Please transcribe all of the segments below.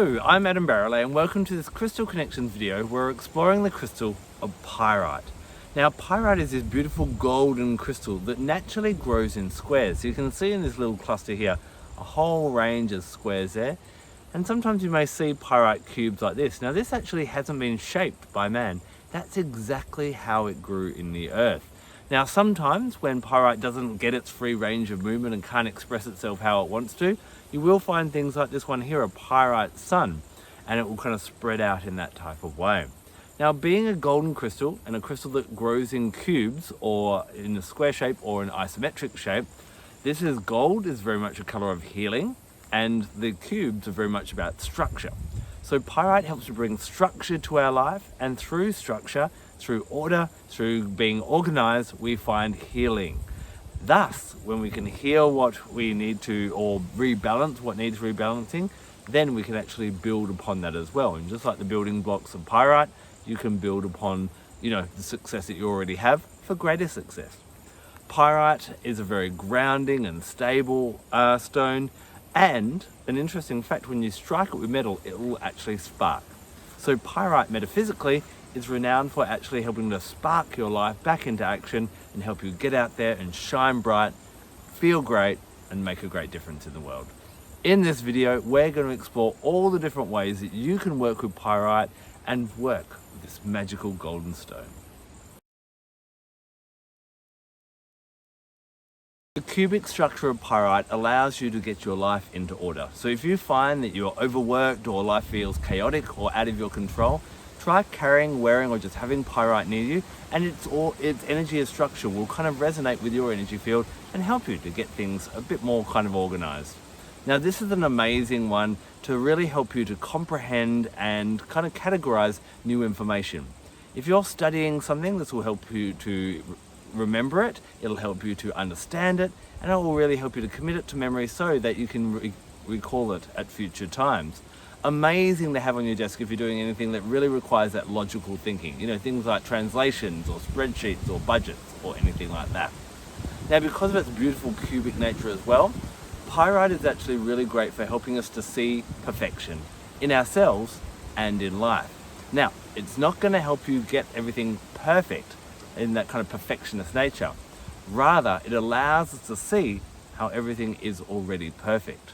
Hello, I'm Barralet and welcome to this Crystal Connections video where we're exploring the crystal of Pyrite. Now Pyrite is this beautiful golden crystal that naturally grows in squares. So you can see in this little cluster here a whole range of squares there, and sometimes you may see Pyrite cubes like this. Now this actually hasn't been shaped by man. That's exactly how it grew in the earth. Now sometimes when Pyrite doesn't get its free range of movement and can't express itself how it wants to, you will find things like this one here, a Pyrite sun, and it will kind of spread out in that type of way. Now being a golden crystal and a crystal that grows in cubes or in a square shape or an isometric shape, this is gold is very much a color of healing, and the cubes are very much about structure. So Pyrite helps to bring structure to our life, and through structure, through order, through being organized, we find healing. Thus, when we can heal what we need to, or rebalance what needs rebalancing, then we can actually build upon that as well. And just like the building blocks of Pyrite, you can build upon, the success that you already have for greater success. Pyrite is a very grounding and stable stone, and an interesting fact, when you strike it with metal, it will actually spark. So Pyrite metaphysically is renowned for actually helping to spark your life back into action and help you get out there and shine bright, feel great, and make a great difference in the world. In this video, we're going to explore all the different ways that you can work with Pyrite and work with this magical golden stone. The cubic structure of Pyrite allows you to get your life into order. So if you find that you're overworked or life feels chaotic or out of your control, try carrying, wearing, or just having Pyrite near you, and its energy and structure will kind of resonate with your energy field and help you to get things a bit more kind of organized. Now this is an amazing one to really help you to comprehend and kind of categorize new information. If you're studying something, this will help you to remember it, it'll help you to understand it, and it will really help you to commit it to memory so that you can recall it at future times. Amazing to have on your desk if you're doing anything that really requires that logical thinking, things like translations or spreadsheets or budgets or anything like that. Now because of its beautiful cubic nature as well, Pyrite is actually really great for helping us to see perfection in ourselves and in life. Now it's not going to help you get everything perfect in that kind of perfectionist nature. Rather, it allows us to see how everything is already perfect.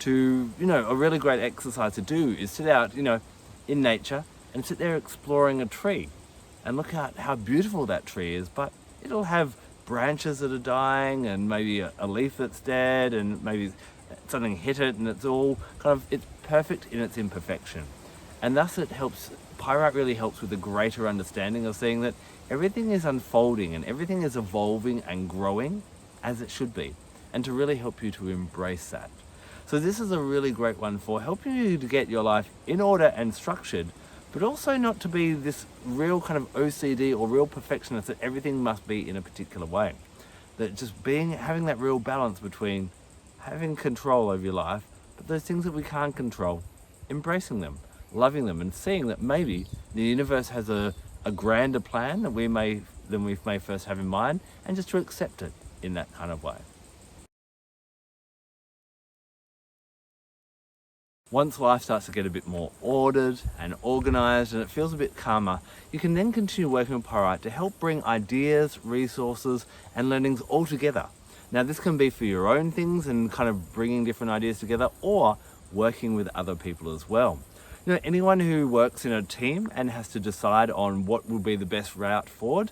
A really great exercise to do is sit out, in nature and sit there exploring a tree and look at how beautiful that tree is, but it'll have branches that are dying and maybe a leaf that's dead and maybe something hit it, and it's perfect in its imperfection. And thus Pyrite really helps with a greater understanding of seeing that everything is unfolding and everything is evolving and growing as it should be, and to really help you to embrace that. So this is a really great one for helping you to get your life in order and structured, but also not to be this real kind of OCD or real perfectionist that everything must be in a particular way. That just having that real balance between having control over your life, but those things that we can't control, embracing them, loving them, and seeing that maybe the universe has a grander plan than we may first have in mind, and just to accept it in that kind of way. Once life starts to get a bit more ordered and organized and it feels a bit calmer, you can then continue working with Pyrite to help bring ideas, resources, and learnings all together. Now this can be for your own things and kind of bringing different ideas together, or working with other people as well. Anyone who works in a team and has to decide on what will be the best route forward,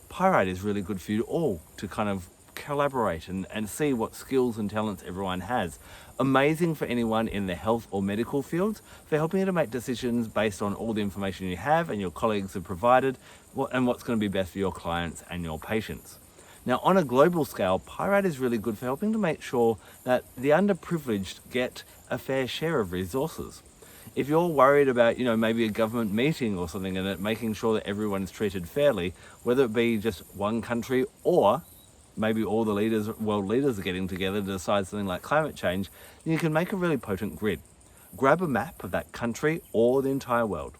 Pyrite is really good for you all to kind of collaborate and see what skills and talents everyone has. Amazing for anyone in the health or medical fields for helping you to make decisions based on all the information you have and your colleagues have provided, and what's going to be best for your clients and your patients. Now on a global scale, Pyrite is really good for helping to make sure that the underprivileged get a fair share of resources. If you're worried about, maybe a government meeting or something, and making sure that everyone's treated fairly, whether it be just one country or maybe all the world leaders are getting together to decide something like climate change, then you can make a really potent grid. Grab a map of that country or the entire world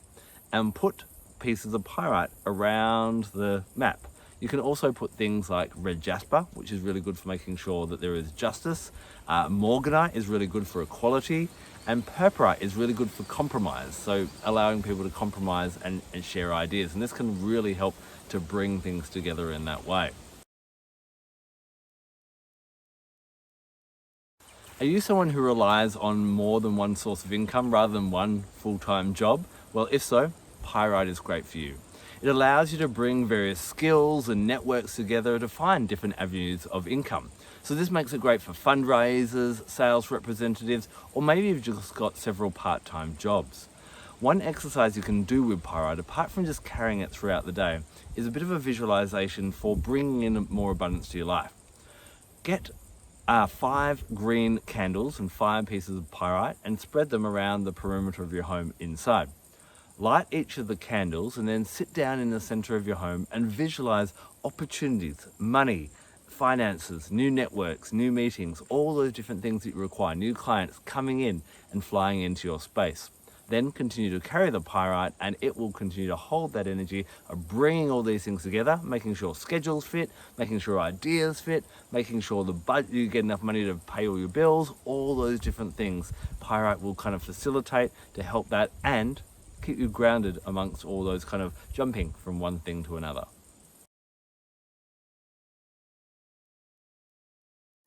and put pieces of Pyrite around the map. You can also put things like red jasper, which is really good for making sure that there is justice. Morganite is really good for equality. And purpurite is really good for compromise, so allowing people to compromise and share ideas. And this can really help to bring things together in that way. Are you someone who relies on more than one source of income rather than one full-time job? Well, if so, Pyrite is great for you. It allows you to bring various skills and networks together to find different avenues of income. So this makes it great for fundraisers, sales representatives, or maybe you've just got several part-time jobs. One exercise you can do with Pyrite, apart from just carrying it throughout the day, is a bit of a visualization for bringing in more abundance to your life. Get 5 green candles and 5 pieces of pyrite and spread them around the perimeter of your home inside. Light each of the candles and then sit down in the center of your home and visualize opportunities, money, finances, new networks, new meetings, all those different things that you require, new clients coming in and flying into your space. Then continue to carry the pyrite and it will continue to hold that energy of bringing all these things together, making sure schedules fit, making sure ideas fit, making sure you get enough money to pay all your bills, all those different things. Pyrite will kind of facilitate to help that and keep you grounded amongst all those kind of jumping from one thing to another.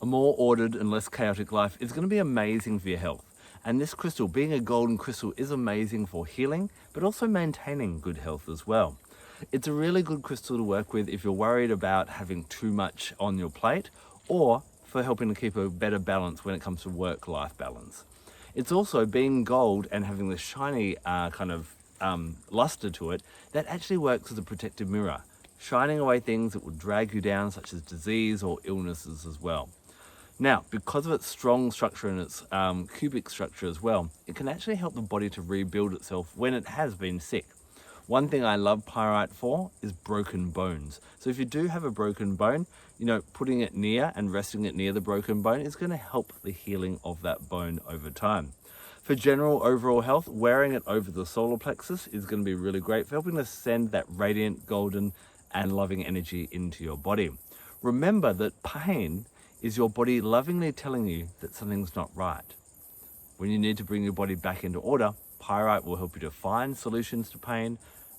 A more ordered and less chaotic life is going to be amazing for your health. And this crystal, being a golden crystal, is amazing for healing, but also maintaining good health as well. It's a really good crystal to work with if you're worried about having too much on your plate, or for helping to keep a better balance when it comes to work-life balance. It's also, being gold and having the shiny luster to it, that actually works as a protective mirror, shining away things that would drag you down, such as disease or illnesses as well. Now, because of its strong structure and its cubic structure as well, it can actually help the body to rebuild itself when it has been sick. One thing I love pyrite for is broken bones. So if you do have a broken bone, putting it near and resting it near the broken bone is going to help the healing of that bone over time. For general overall health, wearing it over the solar plexus is going to be really great for helping to send that radiant, golden and loving energy into your body. Remember that pain is your body lovingly telling you that something's not right. When you need to bring your body back into order, pyrite will help you to find solutions to pain,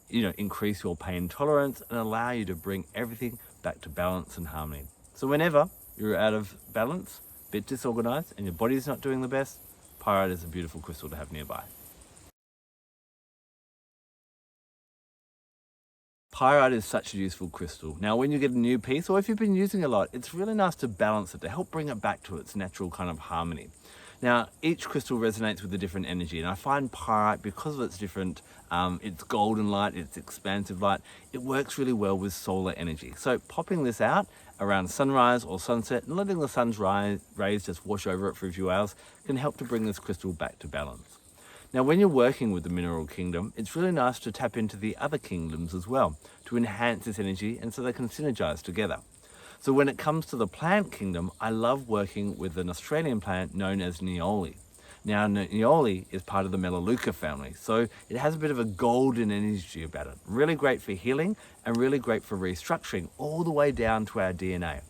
increase your pain tolerance and allow you to bring everything back to balance and harmony. So whenever you're out of balance, a bit disorganized and your body's not doing the best, pyrite is a beautiful crystal to have nearby. Pyrite is such a useful crystal. Now, when you get a new piece, or if you've been using it a lot, it's really nice to balance it, to help bring it back to its natural kind of harmony. Now, each crystal resonates with a different energy, and I find pyrite, because of its different, its golden light, its expansive light, it works really well with solar energy. So popping this out around sunrise or sunset and letting the sun's rays just wash over it for a few hours can help to bring this crystal back to balance. Now, when you're working with the mineral kingdom, it's really nice to tap into the other kingdoms as well to enhance this energy and so they can synergize together. So when it comes to the plant kingdom, I love working with an Australian plant known as Neoli. Now, Neoli is part of the Melaleuca family, so it has a bit of a golden energy about it. Really great for healing and really great for restructuring all the way down to our DNA.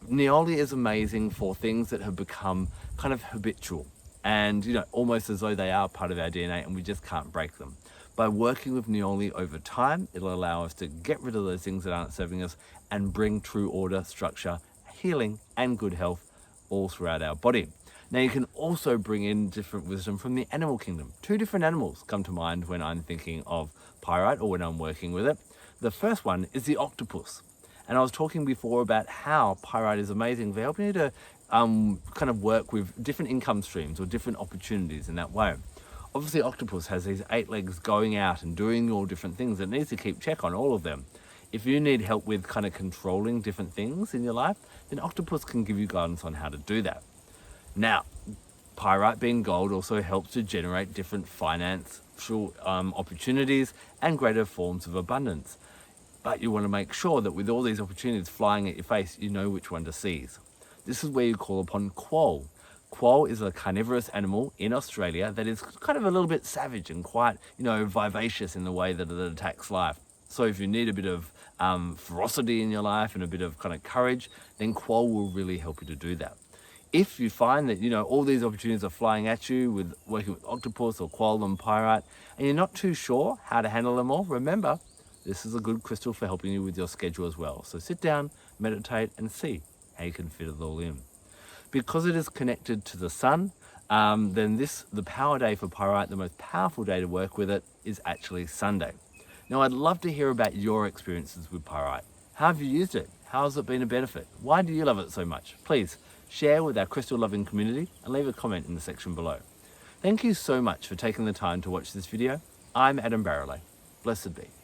Neoli is amazing for things that have become kind of habitual and almost as though they are part of our DNA and we just can't break them. By working with Neoli over time, it'll allow us to get rid of those things that aren't serving us and bring true order, structure, healing and good health all throughout our body. Now, you can also bring in different wisdom from the animal kingdom. 2 different animals come to mind when I'm thinking of pyrite or when I'm working with it. The first one is the octopus. And I was talking before about how pyrite is amazing for helping you to kind of work with different income streams or different opportunities in that way. Obviously, octopus has these 8 legs going out and doing all different things. It needs to keep check on all of them. If you need help with kind of controlling different things in your life, then octopus can give you guidance on how to do that. Now, pyrite being gold also helps to generate different financial opportunities and greater forms of abundance. But you want to make sure that with all these opportunities flying at your face, you know which one to seize. This is where you call upon quoll. Quoll is a carnivorous animal in Australia that is kind of a little bit savage and quite, vivacious in the way that it attacks life. So if you need a bit of ferocity in your life and a bit of kind of courage, then coal will really help you to do that. If you find that, all these opportunities are flying at you with working with octopus or coal and pyrite, and you're not too sure how to handle them all, remember, this is a good crystal for helping you with your schedule as well. So sit down, meditate, and see how you can fit it all in. Because it is connected to the sun, then the power day for pyrite, the most powerful day to work with it, is actually Sunday. Now, I'd love to hear about your experiences with pyrite. How have you used it? How has it been a benefit? Why do you love it so much? Please share with our crystal loving community and leave a comment in the section below. Thank you so much for taking the time to watch this video. I'm Adam Barralet. Blessed be.